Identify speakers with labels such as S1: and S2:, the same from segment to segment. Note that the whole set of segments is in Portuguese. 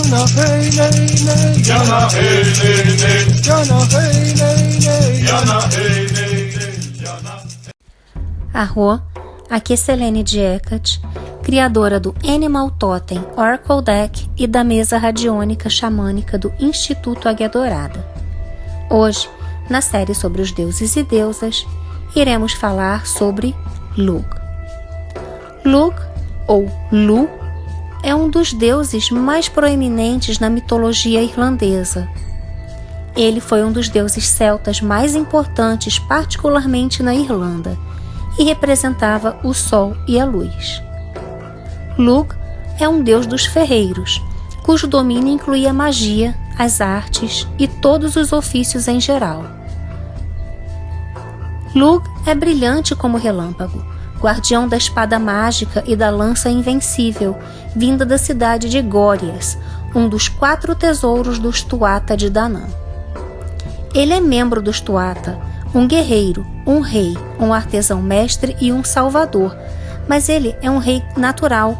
S1: Yana hey nay nay,
S2: Yana hey nay nay,
S1: Yana hey nay nay,
S2: Yana hey nay nay, Yana.
S3: Arro, aqui é Selene Dieckert, criadora do Animal Totem Oracle Deck e da mesa radiônica xamânica do Instituto Águia Dourada. Hoje, na série sobre os deuses e deusas, iremos falar sobre Lugh. Lugh, ou Lu, é um dos deuses mais proeminentes na mitologia irlandesa. Ele foi um dos deuses celtas mais importantes, particularmente na Irlanda, e representava o sol e a luz. Lugh é um deus dos ferreiros, cujo domínio incluía a magia, as artes e todos os ofícios em geral. Lugh é brilhante como relâmpago, guardião da espada mágica e da lança invencível, vinda da cidade de Górias, um dos 4 tesouros dos Tuatha de Danann. Ele é membro dos Tuatha, um guerreiro, um rei, um artesão mestre e um salvador, mas ele é um rei natural.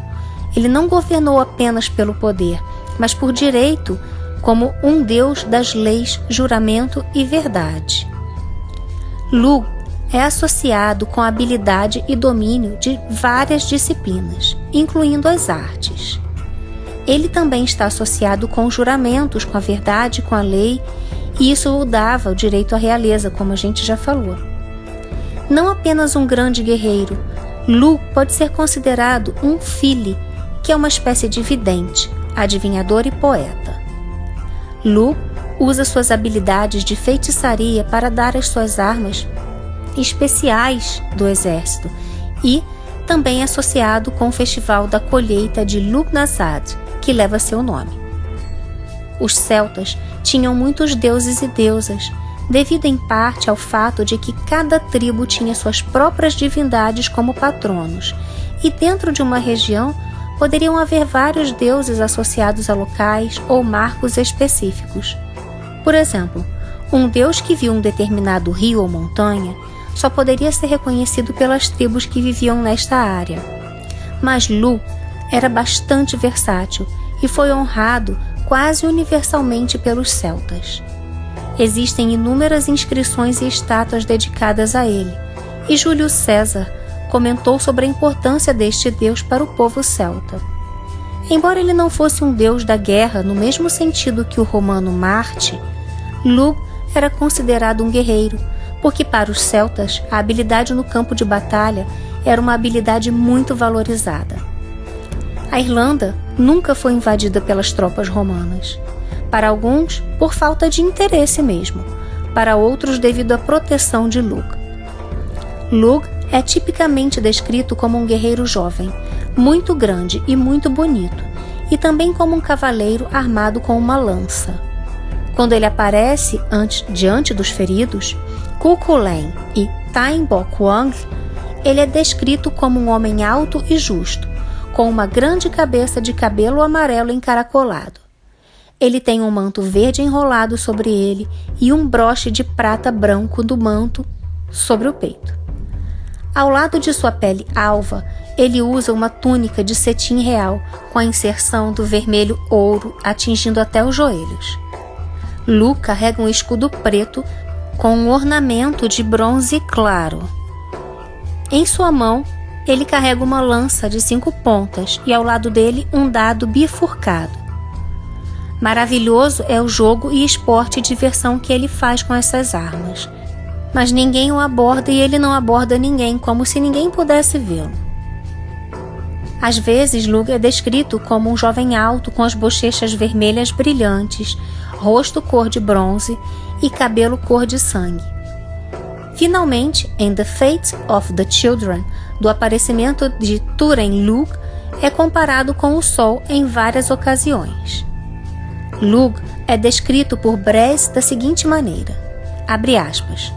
S3: Ele não governou apenas pelo poder, mas por direito, como um deus das leis, juramento e verdade. Lugh é associado com a habilidade e domínio de várias disciplinas, incluindo as artes. Ele também está associado com juramentos, com a verdade, com a lei, e isso o dava o direito à realeza, como a gente já falou. Não apenas um grande guerreiro, Lugh pode ser considerado um fili, que é uma espécie de vidente, adivinhador e poeta. Lugh usa suas habilidades de feitiçaria para dar as suas armas especiais do exército e também é associado com o festival da colheita de Lugnasad, que leva seu nome. Os celtas tinham muitos deuses e deusas, devido em parte ao fato de que cada tribo tinha suas próprias divindades como patronos, e dentro de uma região poderiam haver vários deuses associados a locais ou marcos específicos. Por exemplo, um deus que viu um determinado rio ou montanha só poderia ser reconhecido pelas tribos que viviam nesta área. Mas Lugh era bastante versátil e foi honrado quase universalmente pelos celtas. Existem inúmeras inscrições e estátuas dedicadas a ele, e Júlio César comentou sobre a importância deste deus para o povo celta. Embora ele não fosse um deus da guerra no mesmo sentido que o romano Marte, Lugh era considerado um guerreiro, porque para os celtas a habilidade no campo de batalha era uma habilidade muito valorizada. A Irlanda nunca foi invadida pelas tropas romanas. Para alguns, por falta de interesse mesmo, para outros devido à proteção de Lugh. Lugh é tipicamente descrito como um guerreiro jovem, muito grande e muito bonito, e também como um cavaleiro armado com uma lança. Quando ele aparece diante dos feridos, Cuchulainn e Taim Bo Cuang, ele é descrito como um homem alto e justo, com uma grande cabeça de cabelo amarelo encaracolado. Ele tem um manto verde enrolado sobre ele e um broche de prata branco do manto sobre o peito. Ao lado de sua pele alva, ele usa uma túnica de cetim real com a inserção do vermelho ouro atingindo até os joelhos. Lugh carrega um escudo preto com um ornamento de bronze claro. Em sua mão, ele carrega uma lança de 5 pontas e ao lado dele um dado bifurcado. Maravilhoso é o jogo e esporte e diversão que ele faz com essas armas. Mas ninguém o aborda e ele não aborda ninguém, como se ninguém pudesse vê-lo. Às vezes, Lugh é descrito como um jovem alto com as bochechas vermelhas brilhantes, rosto cor de bronze e cabelo cor de sangue. Finalmente, em The Fate of the Children, do aparecimento de Túrin Lugh, é comparado com o sol em várias ocasiões. Lugh é descrito por Breis da seguinte maneira, abre aspas,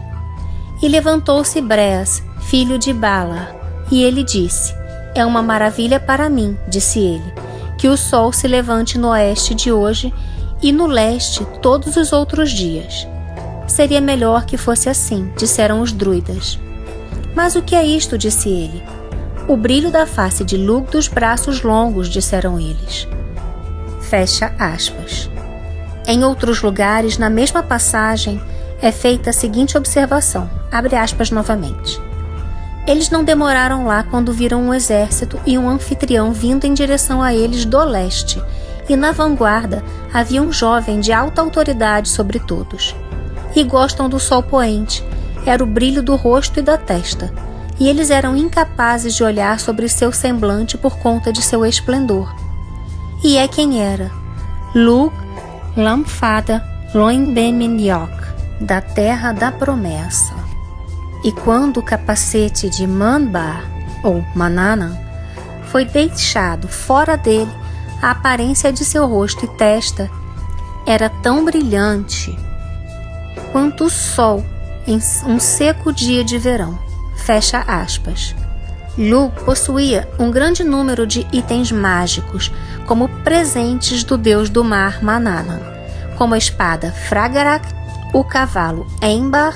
S3: e levantou-se Breas, filho de Bala, e ele disse, é uma maravilha para mim, disse ele, que o sol se levante no oeste de hoje e no leste todos os outros dias. Seria melhor que fosse assim, disseram os druidas. Mas o que é isto, disse ele. O brilho da face de Lugh dos braços longos, disseram eles. Fecha aspas. Em outros lugares, na mesma passagem, é feita a seguinte observação, abre aspas novamente. Eles não demoraram lá quando viram um exército e um anfitrião vindo em direção a eles do leste, e na vanguarda havia um jovem de alta autoridade sobre todos. E gostam do sol poente, era o brilho do rosto e da testa, e eles eram incapazes de olhar sobre seu semblante por conta de seu esplendor. E é quem era? Lug Lamfada Loinbenminiok, da terra da promessa. E quando o capacete de Manbar, ou Manannan, foi deixado fora dele, a aparência de seu rosto e testa era tão brilhante quanto o sol em um seco dia de verão. Fecha aspas. Lug possuía um grande número de itens mágicos como presentes do deus do mar Manannan, como a espada Fragarak, o cavalo Embar,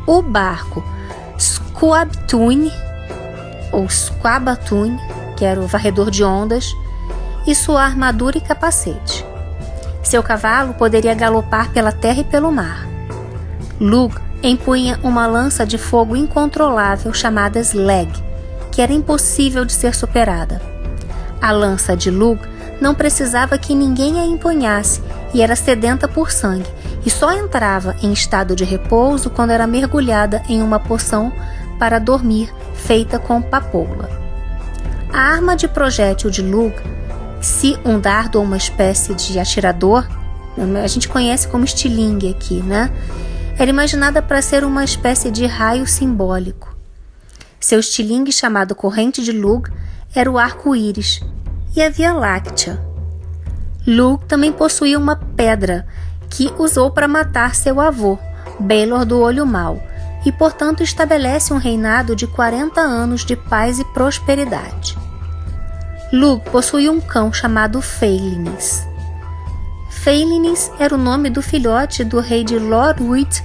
S3: o barco Squabtun, ou Squabatun, que era o varredor de ondas, e sua armadura e capacete. Seu cavalo poderia galopar pela terra e pelo mar. Lug empunha uma lança de fogo incontrolável chamada Slag, que era impossível de ser superada. A lança de Lug não precisava que ninguém a empunhasse e era sedenta por sangue, e só entrava em estado de repouso quando era mergulhada em uma poção para dormir feita com papoula. A arma de projétil de Lug, se um dardo ou uma espécie de atirador, a gente conhece como estilingue aqui, né? Era imaginada para ser uma espécie de raio simbólico. Seu estilingue, chamado corrente de Lug, era o arco-íris e a Via Láctea. Lug também possuía uma pedra que usou para matar seu avô, Baelor do Olho Mau, e portanto estabelece um reinado de 40 anos de paz e prosperidade. Lug possuía um cão chamado Feilinis. Feilinis era o nome do filhote do rei de Lorwyd,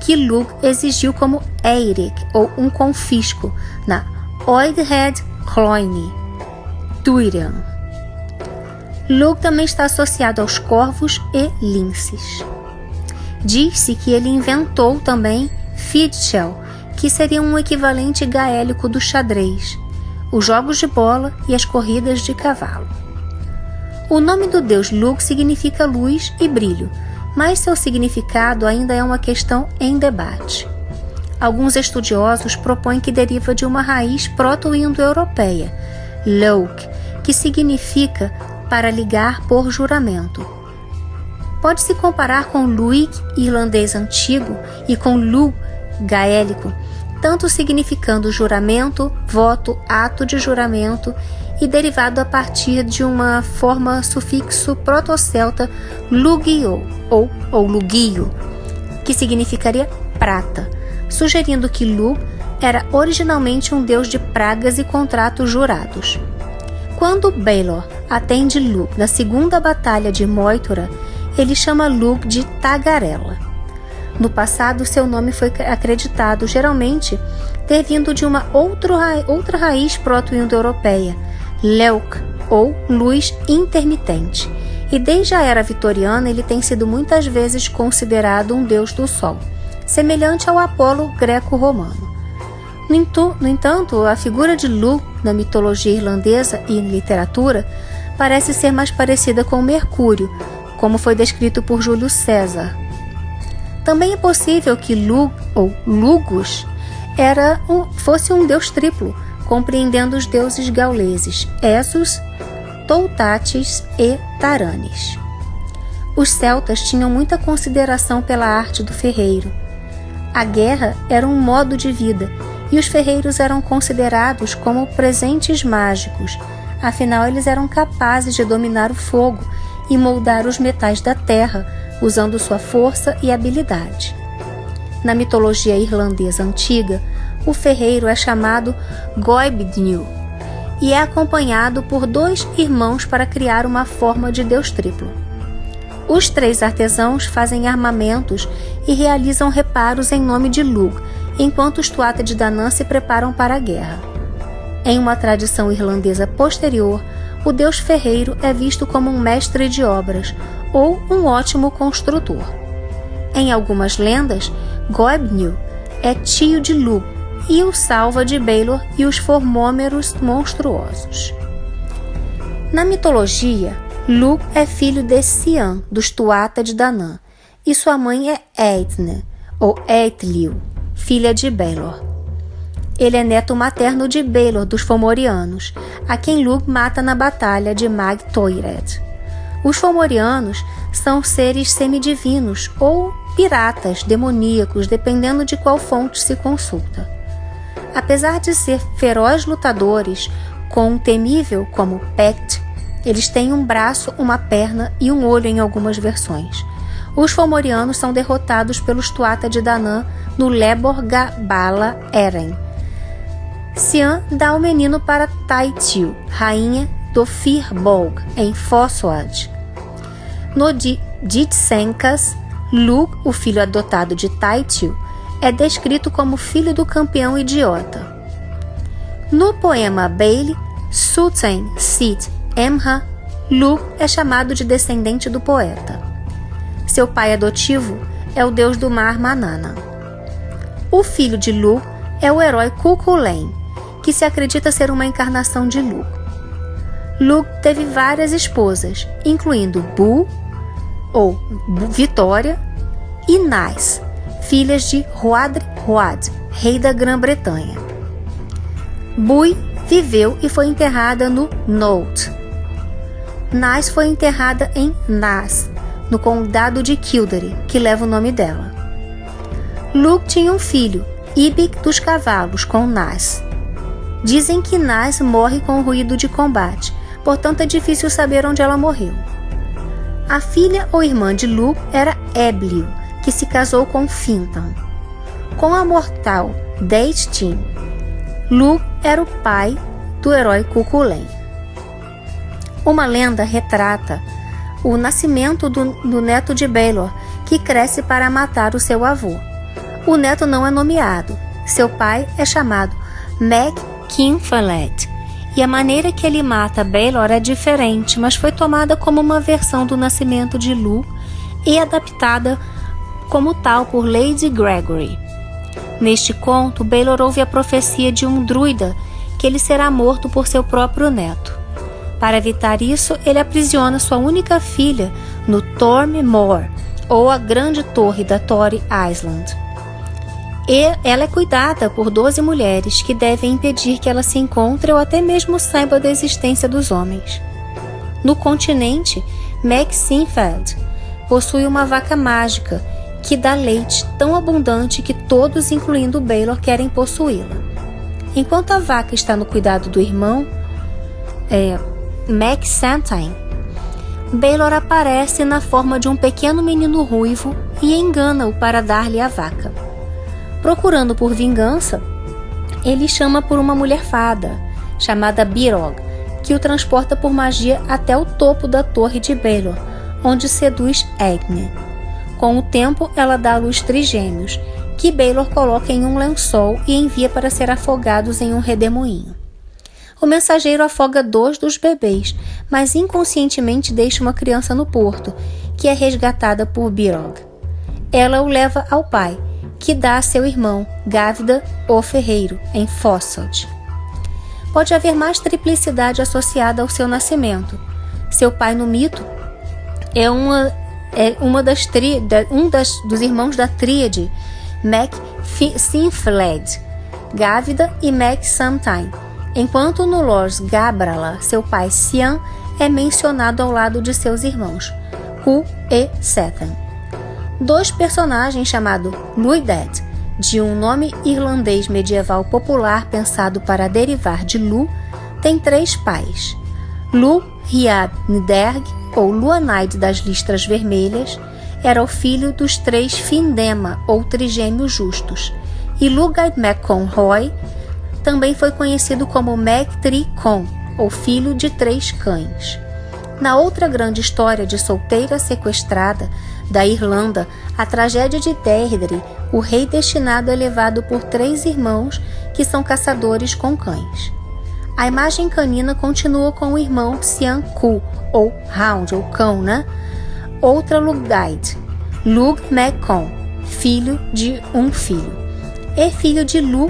S3: que Lug exigiu como Eirik, ou um confisco, na Oidhead Cloyne, Tuiran. Lug também está associado aos corvos e linces. Diz-se que ele inventou também Fidchel, que seria um equivalente gaélico do xadrez, os jogos de bola e as corridas de cavalo. O nome do deus Lug significa luz e brilho, mas seu significado ainda é uma questão em debate. Alguns estudiosos propõem que deriva de uma raiz proto-indo-europeia, Lok, que significa para ligar por juramento. Pode-se comparar com Luig, irlandês antigo, e com Lug, gaélico, tanto significando juramento, voto, ato de juramento, e derivado a partir de uma forma sufixo proto-celta lugio, ou lugio, que significaria prata, sugerindo que Lug era originalmente um deus de pragas e contratos jurados. Quando Baelor atende Lug na segunda batalha de Moytura, ele chama Lug de Tagarela. No passado, seu nome foi acreditado geralmente ter vindo de uma outra raiz proto-indo-europeia, Leuk, ou luz intermitente, e desde a era vitoriana ele tem sido muitas vezes considerado um deus do sol, semelhante ao Apolo greco-romano. No entanto, a figura de Lug na mitologia irlandesa e literatura parece ser mais parecida com Mercúrio, como foi descrito por Júlio César. Também é possível que Lug, ou Lugus, fosse um deus triplo, compreendendo os deuses gauleses Essos, Toutates e Taranis. Os celtas tinham muita consideração pela arte do ferreiro. A guerra era um modo de vida e os ferreiros eram considerados como presentes mágicos, afinal eles eram capazes de dominar o fogo e moldar os metais da terra, usando sua força e habilidade. Na mitologia irlandesa antiga, o ferreiro é chamado Goibniu e é acompanhado por 2 irmãos para criar uma forma de deus triplo. Os 3 artesãos fazem armamentos e realizam reparos em nome de Lug, enquanto os Tuatha de Danann se preparam para a guerra. Em uma tradição irlandesa posterior, o deus ferreiro é visto como um mestre de obras ou um ótimo construtor. Em algumas lendas, Goebniu é tio de Lugh e o salva de Baelor e os formômeros monstruosos. Na mitologia, Lugh é filho de Cian, dos Tuatha de Danann, e sua mãe é Eithne, ou Eithliu, filha de Baelor. Ele é neto materno de Baelor dos Fomorianos, a quem Lugh mata na batalha de Mag Toired. Os Fomorianos são seres semidivinos ou piratas demoníacos, dependendo de qual fonte se consulta. Apesar de ser ferozes lutadores com um temível como Pecht, eles têm um braço, uma perna e um olho em algumas versões. Os Fomorianos são derrotados pelos Tuatha de Danann no Lebor Gabála Eren. Cian dá o menino para Taithil, rainha do Firbolg, em Fossoad. No Ditsencas, Lugh, o filho adotado de Taithil, é descrito como filho do campeão idiota. No poema Baile, Sultan Sit Emha, Lugh é chamado de descendente do poeta. Seu pai adotivo é o deus do mar Manana. O filho de Lugh é o herói Cuchulainn, que se acredita ser uma encarnação de Lugh. Lugh teve várias esposas, incluindo Bu, ou Vitória, e Nais, filhas de Rhoadr Rhoad, rei da Grã-Bretanha. Bui viveu e foi enterrada no Noat. Nais foi enterrada em Naas, no condado de Kildare, que leva o nome dela. Lugh tinha um filho, Ibik dos Cavalos, com Naas. Dizem que Naas morre com o ruído de combate, portanto é difícil saber onde ela morreu. A filha ou irmã de Lugh era Ebliu, que se casou com Fintan. Com a mortal Deithtin, Lugh era o pai do herói Cuchulainn. Uma lenda retrata o nascimento do neto de Baelor, que cresce para matar o seu avô. O neto não é nomeado. Seu pai é chamado Mac-Cinfaled, e a maneira que ele mata Baelor é diferente, mas foi tomada como uma versão do nascimento de Lugh e adaptada como tal por Lady Gregory. Neste conto, Baelor ouve a profecia de um druida que ele será morto por seu próprio neto. Para evitar isso, ele aprisiona sua única filha no Torm Moor, ou a grande torre da Torre Island. E ela é cuidada por 12 mulheres que devem impedir que ela se encontre ou até mesmo saiba da existência dos homens. No continente, Mac-Cinfeld possui uma vaca mágica que dá leite tão abundante que todos, incluindo Baelor, querem possuí-la. Enquanto a vaca está no cuidado do irmão, Mac-Santain, Baelor aparece na forma de um pequeno menino ruivo e engana-o para dar-lhe a vaca. Procurando por vingança, ele chama por uma mulher fada, chamada Birog, que o transporta por magia até o topo da torre de Baelor, onde seduz Eithne. Com o tempo, ela dá à luz trigêmeos, que Baelor coloca em um lençol e envia para ser afogados em um redemoinho. O mensageiro afoga 2 dos bebês, mas inconscientemente deixa uma criança no porto, que é resgatada por Birog. Ela o leva ao pai, que dá a seu irmão, Gávida, o ferreiro, em Fossod. Pode haver mais triplicidade associada ao seu nascimento. Seu pai no mito é dos irmãos da tríade Mac-Cinfaled, Gávida e Mac-Santain, enquanto no Lors Gabrala, seu pai Cian é mencionado ao lado de seus irmãos, Cu e Sethan. 2 personagens chamados Luided, de um nome irlandês medieval popular pensado para derivar de Lu, têm 3 pais. Lu Riab Niderg, ou Luanaid das Listras Vermelhas, era o filho dos 3 Findema, ou trigêmeos justos, e Lugaid Mac-Conroy também foi conhecido como Mac-Tri-Con, ou filho de 3 cães. Na outra grande história de solteira sequestrada da Irlanda, a tragédia de Deirdre, o rei destinado é levado por 3 irmãos que são caçadores com cães. A imagem canina continua com o irmão Xian-Ku, ou Hound, ou cão, né? Outra Lugaid, Lug Mekon, filho de um filho, e filho de Lu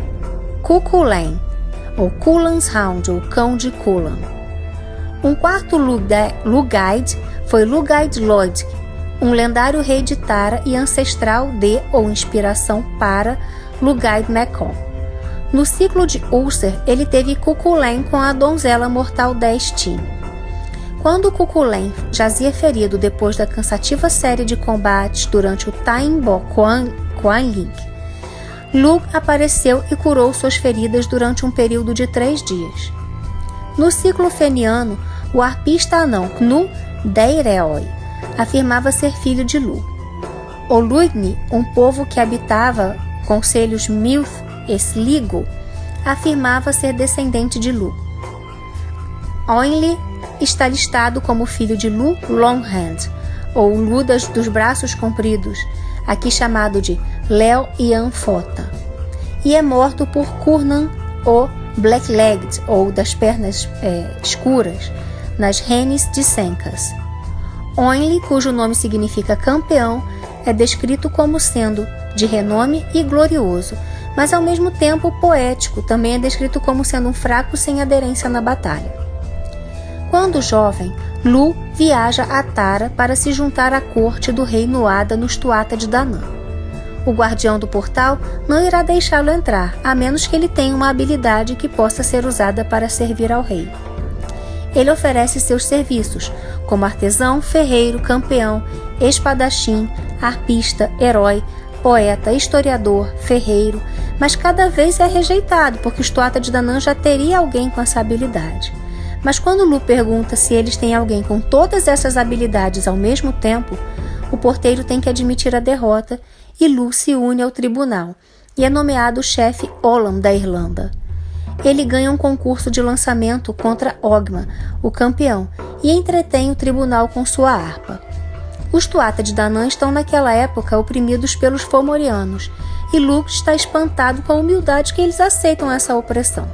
S3: Kukulen, ou Kulan's Hound, ou cão de Kulan. Um quarto Lugaid foi Lugaid Lodg, um lendário rei de Tara e ancestral de, ou inspiração para, Lugaid Mekon. No ciclo de Ulcer, ele teve Kukulen com a donzela mortal Destin. Quando Kukulen jazia ferido depois da cansativa série de combates durante o Taimbo Quanling, Lug apareceu e curou suas feridas durante um período de 3 dias. No ciclo feniano, o arpista anão Knu Deireoi afirmava ser filho de Lu. O Lugni, um povo que habitava concelhos Milth e Sligo, afirmava ser descendente de Lu. Oinli está listado como filho de Lu Longhand, ou Lu dos braços compridos, aqui chamado de Leo Ian Fota, e é morto por Curnan o Blacklegged, ou das pernas escuras, nas Renes de Sencas. Oinli, cujo nome significa campeão, é descrito como sendo de renome e glorioso, mas ao mesmo tempo poético, também é descrito como sendo um fraco sem aderência na batalha. Quando jovem, Lu viaja a Tara para se juntar à corte do rei Nuada nos Tuatha de Danann. O guardião do portal não irá deixá-lo entrar, a menos que ele tenha uma habilidade que possa ser usada para servir ao rei. Ele oferece seus serviços, como artesão, ferreiro, campeão, espadachim, arpista, herói, poeta, historiador, ferreiro, mas cada vez é rejeitado, porque os Tuatha de Danann já teria alguém com essa habilidade. Mas quando Lu pergunta se eles têm alguém com todas essas habilidades ao mesmo tempo, o porteiro tem que admitir a derrota e Lu se une ao tribunal e é nomeado chefe Olam da Irlanda. Ele ganha um concurso de lançamento contra Ogma, o campeão, e entretém o tribunal com sua harpa. Os Tuatha de Danann estão naquela época oprimidos pelos Fomorianos, e Lu está espantado com a humildade que eles aceitam essa opressão.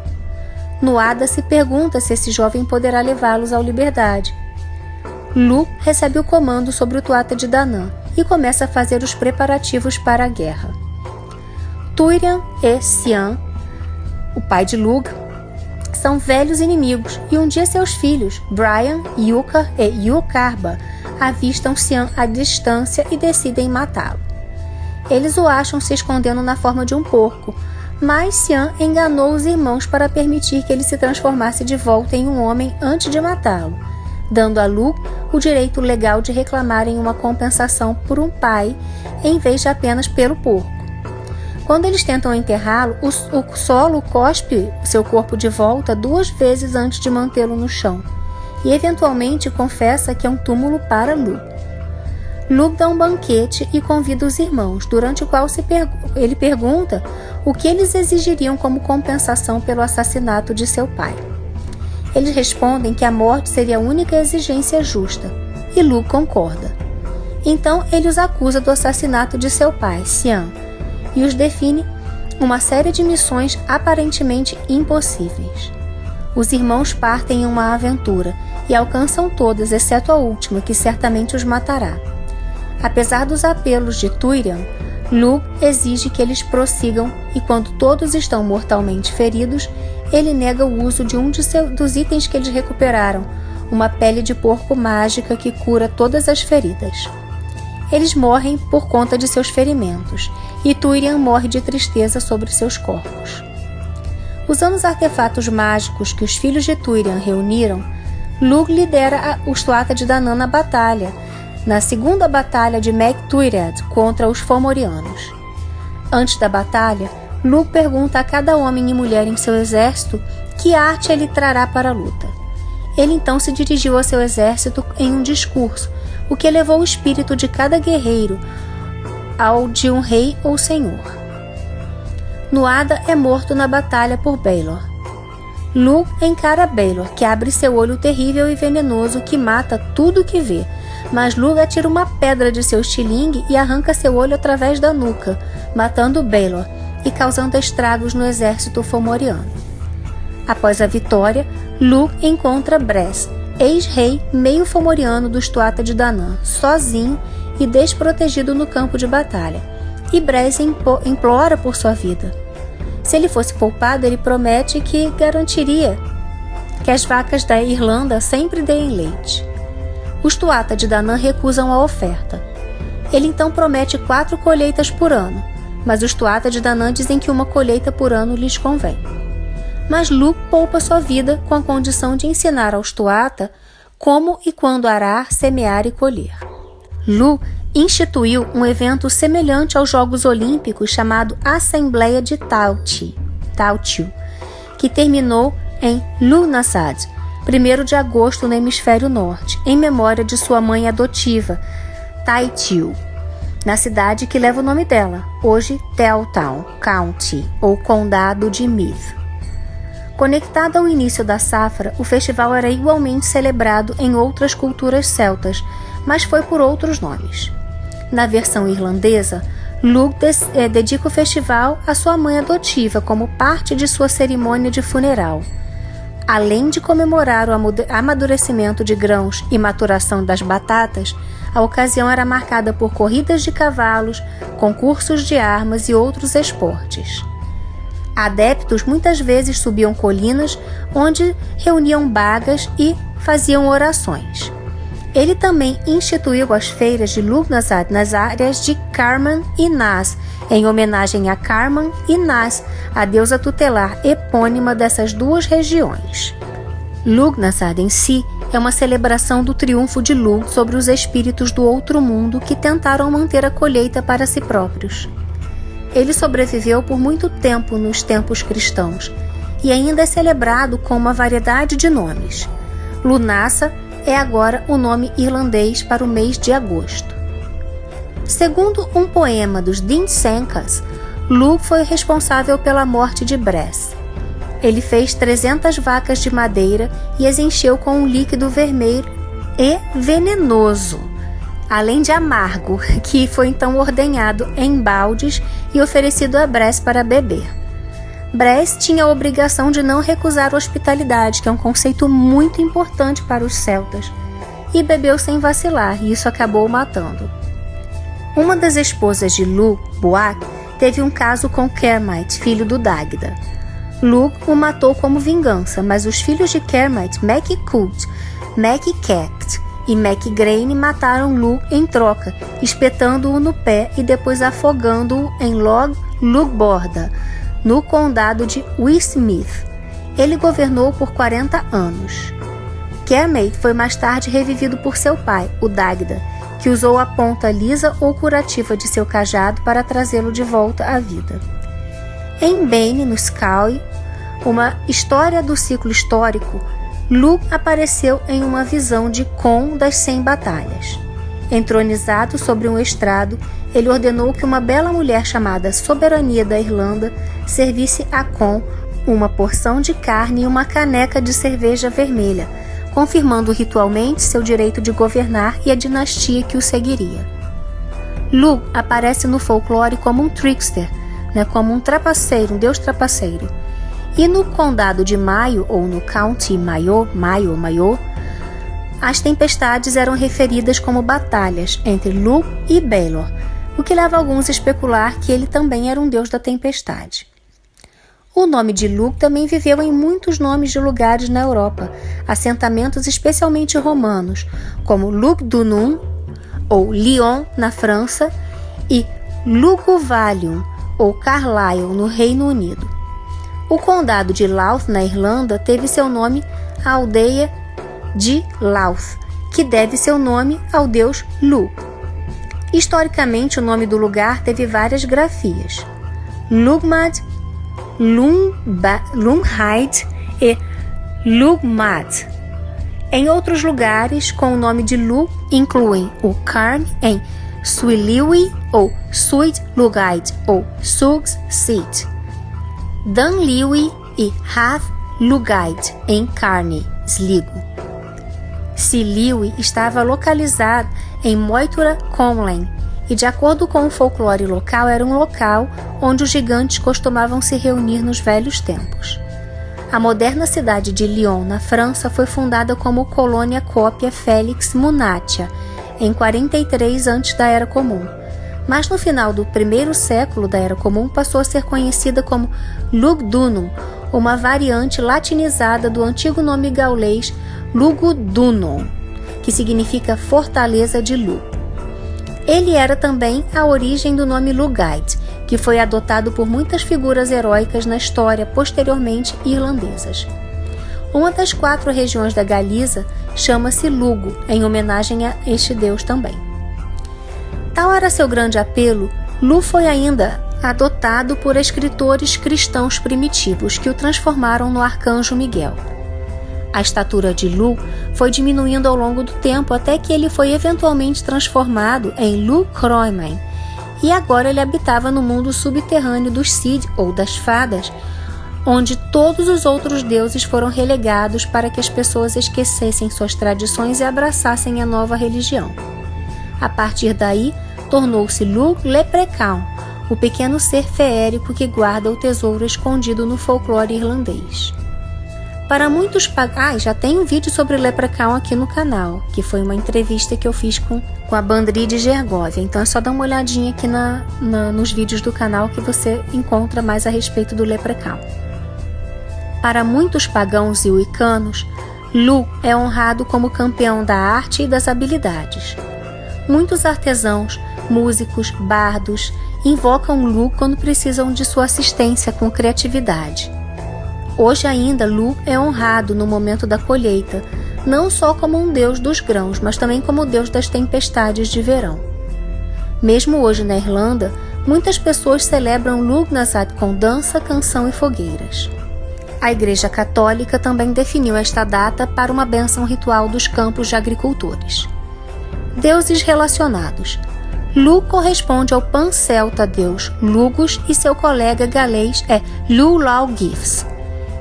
S3: Nuada se pergunta se esse jovem poderá levá-los à liberdade. Lu recebe o comando sobre o Tuatha de Danann e começa a fazer os preparativos para a guerra. Tuirian e Xian, o pai de Lug, são velhos inimigos e um dia seus filhos, Brian, Yuka e Yukarba, avistam Xian à distância e decidem matá-lo. Eles o acham se escondendo na forma de um porco, mas Xian enganou os irmãos para permitir que ele se transformasse de volta em um homem antes de matá-lo, dando a Lu o direito legal de reclamarem uma compensação por um pai, em vez de apenas pelo porco. Quando eles tentam enterrá-lo, o solo cospe seu corpo de volta 2 vezes antes de mantê-lo no chão, e eventualmente confessa que é um túmulo para Lu. Lu dá um banquete e convida os irmãos, durante o qual ele pergunta o que eles exigiriam como compensação pelo assassinato de seu pai. Eles respondem que a morte seria a única exigência justa, e Lu concorda. Então ele os acusa do assassinato de seu pai, Xian, e os define uma série de missões aparentemente impossíveis. Os irmãos partem em uma aventura e alcançam todas, exceto a última, que certamente os matará. Apesar dos apelos de Tuirian, Lu exige que eles prossigam e quando todos estão mortalmente feridos, ele nega o uso de um dos itens que eles recuperaram, uma pele de porco mágica que cura todas as feridas. Eles morrem por conta de seus ferimentos, e Tuirian morre de tristeza sobre seus corpos. Usando os artefatos mágicos que os filhos de Tuirian reuniram, Lug lidera os Tuatha de Danann na batalha, na segunda batalha de Meg Tuired contra os Fomorianos. Antes da batalha, Lug pergunta a cada homem e mulher em seu exército que arte ele trará para a luta. Ele então se dirigiu a seu exército em um discurso, o que elevou o espírito de cada guerreiro ao de um rei ou senhor. Nuada é morto na batalha por Baelor. Lu encara Baelor, que abre seu olho terrível e venenoso que mata tudo que vê, mas Lu atira uma pedra de seu estilingue e arranca seu olho através da nuca, matando Baelor e causando estragos no exército fomoriano. Após a vitória, Lugh encontra Bres, ex-rei meio fomoriano dos Tuatha de Danann, sozinho e desprotegido no campo de batalha, e Bres implora por sua vida. Se ele fosse poupado, ele promete que garantiria que as vacas da Irlanda sempre deem leite. Os Tuatha de Danann recusam a oferta. Ele então promete 4 colheitas por ano, mas os Tuatha de Danann dizem que uma colheita por ano lhes convém. Mas Lugh poupa sua vida com a condição de ensinar aos Tuatha como e quando arar, semear e colher. Lugh instituiu um evento semelhante aos Jogos Olímpicos chamado Assembleia de Tailtiu, que terminou em Lughnasadh, 1º de agosto no hemisfério norte, em memória de sua mãe adotiva, Tailtiu, na cidade que leva o nome dela, hoje Tailtown County, ou Condado de Meath. Conectado ao início da safra, o festival era igualmente celebrado em outras culturas celtas, mas foi por outros nomes. Na versão irlandesa, Lugh dedica o festival à sua mãe adotiva como parte de sua cerimônia de funeral. Além de comemorar o amadurecimento de grãos e maturação das batatas, a ocasião era marcada por corridas de cavalos, concursos de armas e outros esportes. Adeptos muitas vezes subiam colinas onde reuniam bagas e faziam orações. Ele também instituiu as feiras de Lughnasadh nas áreas de Carman e Naas, em homenagem a Carman e Naas, a deusa tutelar epônima dessas duas regiões. Lughnasadh em si é uma celebração do triunfo de Lugh sobre os espíritos do outro mundo que tentaram manter a colheita para si próprios. Ele sobreviveu por muito tempo nos tempos cristãos e ainda é celebrado com uma variedade de nomes. Lunasa é agora o nome irlandês para o mês de agosto. Segundo um poema dos Dindshenkas, Lugh foi responsável pela morte de Bres. Ele fez 300 vacas de madeira e as encheu com um líquido vermelho e venenoso, além de amargo, que foi então ordenhado em baldes e oferecido a Bres para beber. Bres tinha a obrigação de não recusar hospitalidade, que é um conceito muito importante para os celtas, e bebeu sem vacilar, e isso acabou o matando. Uma das esposas de Lugh, Buach, teve um caso com Kermit, filho do Dagda. Lugh o matou como vingança, mas os filhos de Kermit, Mac-Cult, Mac-Cacht e Mac-Graine mataram Lugh em troca, espetando-o no pé e depois afogando-o em Loch Lugborda, no condado de Westmeath. Ele governou por 40 anos. Kermit foi mais tarde revivido por seu pai, o Dagda, que usou a ponta lisa ou curativa de seu cajado para trazê-lo de volta à vida. Em Bane, no Skye, uma história do ciclo histórico, Lugh apareceu em uma visão de Conn das 100 batalhas. Entronizado sobre um estrado, ele ordenou que uma bela mulher chamada Soberania da Irlanda servisse a Conn uma porção de carne e uma caneca de cerveja vermelha, confirmando ritualmente seu direito de governar e a dinastia que o seguiria. Lugh aparece no folclore como um trickster, como um trapaceiro, um deus trapaceiro. E no condado de Mayo, ou no County Mayo, as tempestades eram referidas como batalhas entre Lugh e Baelor, o que leva alguns a especular que ele também era um deus da tempestade. O nome de Lugh também viveu em muitos nomes de lugares na Europa, assentamentos especialmente romanos, como Lugdunum, ou Lyon, na França, e Luguvalium, ou Carlisle, no Reino Unido. O condado de Louth, na Irlanda, teve seu nome à aldeia de Louth, que deve seu nome ao deus Lugh. Historicamente, o nome do lugar teve várias grafias: Lugmad, Lunghaid e Lugmad. Em outros lugares, com o nome de Lugh, incluem o Carn em Suiliwi ou Suid Lugaid ou Sugs Sit, Dunliwi e Hath Lugaid em Carney, Sligo. Siliwi estava localizado em Moytura Comlain e, de acordo com o folclore local, era um local onde os gigantes costumavam se reunir nos velhos tempos. A moderna cidade de Lyon, na França, foi fundada como colônia cópia Félix Munatia, em 43 antes da Era Comum. Mas no final do primeiro século da Era Comum passou a ser conhecida como Lugdunum, uma variante latinizada do antigo nome gaulês Lugdunum, que significa Fortaleza de Lugh. Ele era também a origem do nome Lugaid, que foi adotado por muitas figuras heróicas na história posteriormente irlandesas. Uma das 4 regiões da Galiza chama-se Lugo, em homenagem a este deus também. Tal era seu grande apelo, Lu foi ainda adotado por escritores cristãos primitivos que o transformaram no arcanjo Miguel. A estatura de Lu foi diminuindo ao longo do tempo até que ele foi eventualmente transformado em Lu Croimen, e agora ele habitava no mundo subterrâneo dos Cid ou das fadas, onde todos os outros deuses foram relegados para que as pessoas esquecessem suas tradições e abraçassem a nova religião. A partir daí, tornou-se Lu Leprechaun, o pequeno ser feérico que guarda o tesouro escondido no folclore irlandês. Para muitos já tem um vídeo sobre Leprechaun aqui no canal, que foi uma entrevista que eu fiz com a Bandri de Gergóvia, então é só dar uma olhadinha aqui nos vídeos do canal que você encontra mais a respeito do Leprechaun. Para muitos pagãos e wiccanos, Lu é honrado como campeão da arte e das habilidades. Muitos artesãos, músicos, bardos invocam Lu quando precisam de sua assistência com criatividade. Hoje ainda, Lu é honrado no momento da colheita, não só como um deus dos grãos, mas também como deus das tempestades de verão. Mesmo hoje na Irlanda, muitas pessoas celebram Lugnasad com dança, canção e fogueiras. A Igreja Católica também definiu esta data para uma bênção ritual dos campos de agricultores. Deuses relacionados. Lu corresponde ao pan-celta deus Lugus e seu colega galês é Lughlagiths.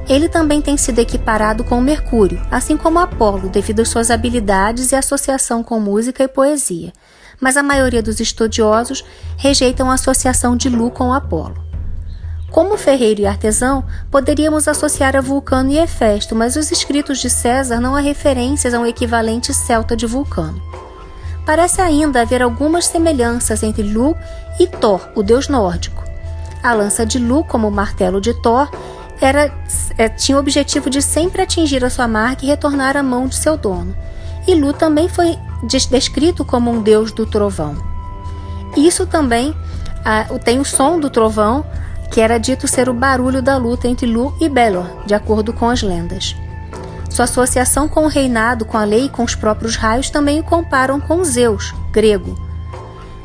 S3: Ele também tem sido equiparado com Mercúrio, assim como Apolo, devido às suas habilidades e associação com música e poesia, mas a maioria dos estudiosos rejeitam a associação de Lu com Apolo. Como ferreiro e artesão, poderíamos associar a Vulcano e Hefesto, mas os escritos de César não há referências a um equivalente celta de Vulcano. Parece ainda haver algumas semelhanças entre Lu e Thor, o deus nórdico. A lança de Lu, como o martelo de Thor, tinha o objetivo de sempre atingir a sua marca e retornar à mão de seu dono. E Lu também foi descrito como um deus do trovão. Isso também tem o som do trovão, que era dito ser o barulho da luta entre Lu e Belor, de acordo com as lendas. Sua associação com o reinado, com a lei e com os próprios raios também o comparam com Zeus, grego.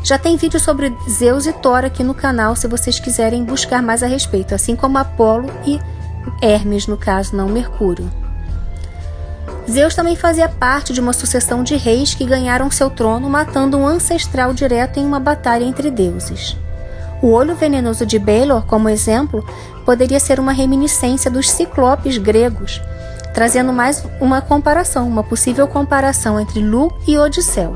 S3: Já tem vídeo sobre Zeus e Thor aqui no canal se vocês quiserem buscar mais a respeito, assim como Apolo e Hermes, no caso, não Mercúrio. Zeus também fazia parte de uma sucessão de reis que ganharam seu trono matando um ancestral direto em uma batalha entre deuses. O olho venenoso de Belor, como exemplo, poderia ser uma reminiscência dos ciclopes gregos, trazendo mais uma possível comparação entre Lu e Odisseu.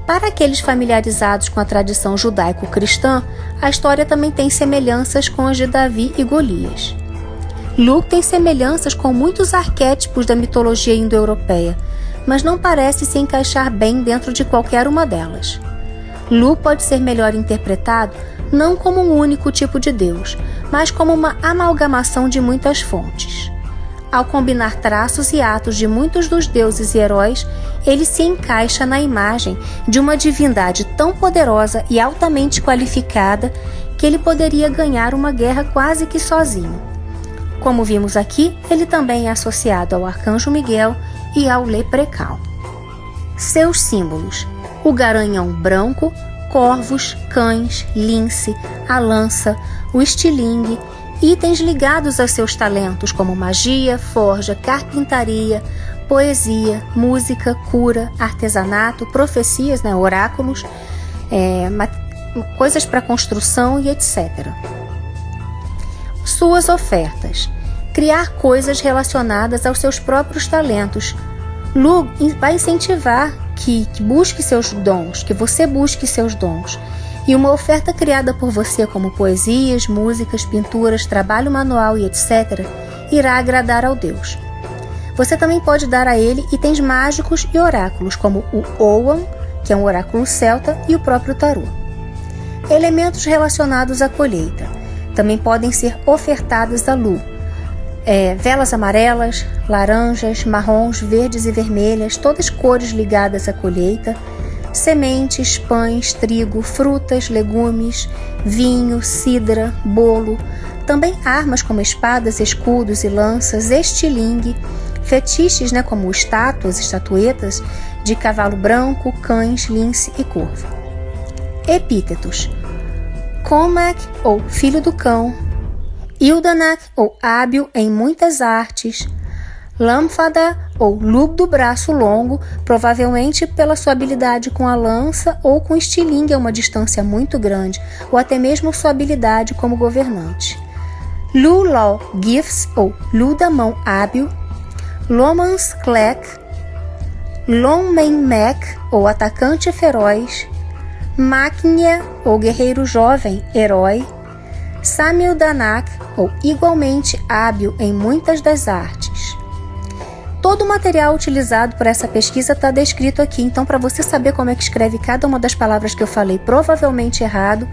S3: Para aqueles familiarizados com a tradição judaico-cristã, a história também tem semelhanças com as de Davi e Golias. Lu tem semelhanças com muitos arquétipos da mitologia indo-europeia, mas não parece se encaixar bem dentro de qualquer uma delas. Lu pode ser melhor interpretado não como um único tipo de deus, mas como uma amalgamação de muitas fontes. Ao combinar traços e atos de muitos dos deuses e heróis, ele se encaixa na imagem de uma divindade tão poderosa e altamente qualificada que ele poderia ganhar uma guerra quase que sozinho. Como vimos aqui, ele também é associado ao Arcanjo Miguel e ao Leprechaun. Seus símbolos: o garanhão branco, corvos, cães, lince, a lança, o estilingue, itens ligados a seus talentos como magia, forja, carpintaria, poesia, música, cura, artesanato, profecias, oráculos, coisas para construção e etc. Suas ofertas: criar coisas relacionadas aos seus próprios talentos. Lu vai incentivar que busque seus dons, que você busque seus dons. E uma oferta criada por você como poesias, músicas, pinturas, trabalho manual e etc. irá agradar ao Deus. Você também pode dar a ele itens mágicos e oráculos, como o Ogham, que é um oráculo celta, e o próprio tarô. Elementos relacionados à colheita também podem ser ofertados a Lu. Velas amarelas, laranjas, marrons, verdes e vermelhas, todas cores ligadas à colheita, sementes, pães, trigo, frutas, legumes, vinho, cidra, bolo, também armas como espadas, escudos e lanças, estilingue, fetiches, como estátuas, estatuetas de cavalo branco, cães, lince e corvo. Epítetos: Cormac, ou filho do cão, Ildanak, ou hábil em muitas artes, Lâmpada, ou lube do braço longo, provavelmente pela sua habilidade com a lança ou com estilingue a uma distância muito grande, ou até mesmo sua habilidade como governante. Lu-Law Gifts, ou Lu da mão hábil, Lomans Klek, Lommen-Mek, ou atacante feroz, Maknia, ou guerreiro jovem, herói, Samil Danak, ou igualmente hábil em muitas das artes. Todo o material utilizado para essa pesquisa está descrito aqui, então para você saber como é que escreve cada uma das palavras que eu falei provavelmente errado,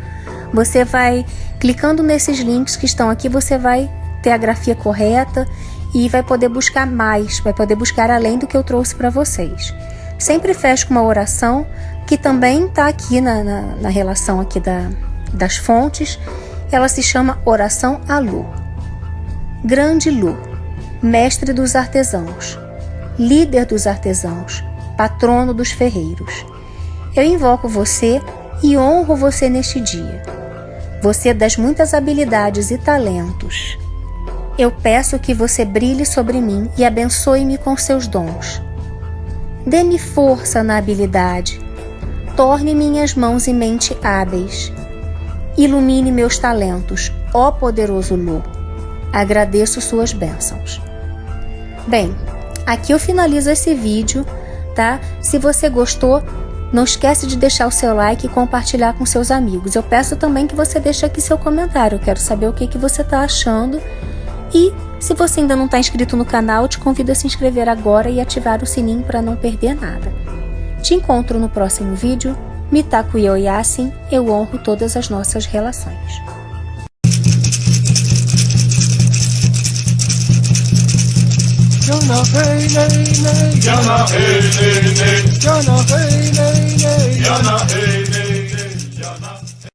S3: você vai clicando nesses links que estão aqui, você vai ter a grafia correta e vai poder buscar mais, vai poder buscar além do que eu trouxe para vocês. Sempre fecho com uma oração que também está aqui na relação aqui das fontes. Ela se chama Oração a Lu. Grande Lu, mestre dos artesãos, líder dos artesãos, patrono dos ferreiros. Eu invoco você e honro você neste dia. Você das muitas habilidades e talentos. Eu peço que você brilhe sobre mim e abençoe-me com seus dons. Dê-me força na habilidade. Torne minhas mãos e mente hábeis. Ilumine meus talentos, ó poderoso Lu. Agradeço suas bênçãos. Bem, aqui eu finalizo esse vídeo, tá? Se você gostou, não esquece de deixar o seu like e compartilhar com seus amigos. Eu peço também que você deixe aqui seu comentário. Eu quero saber o que você está achando. E se você ainda não está inscrito no canal, eu te convido a se inscrever agora e ativar o sininho para não perder nada. Te encontro no próximo vídeo. Mitaku Yasin, eu honro todas as nossas relações.
S1: Yana hey nay nay,
S2: Yana hey nay nay,
S1: Yana hey nay nay,
S2: Yana hey nay.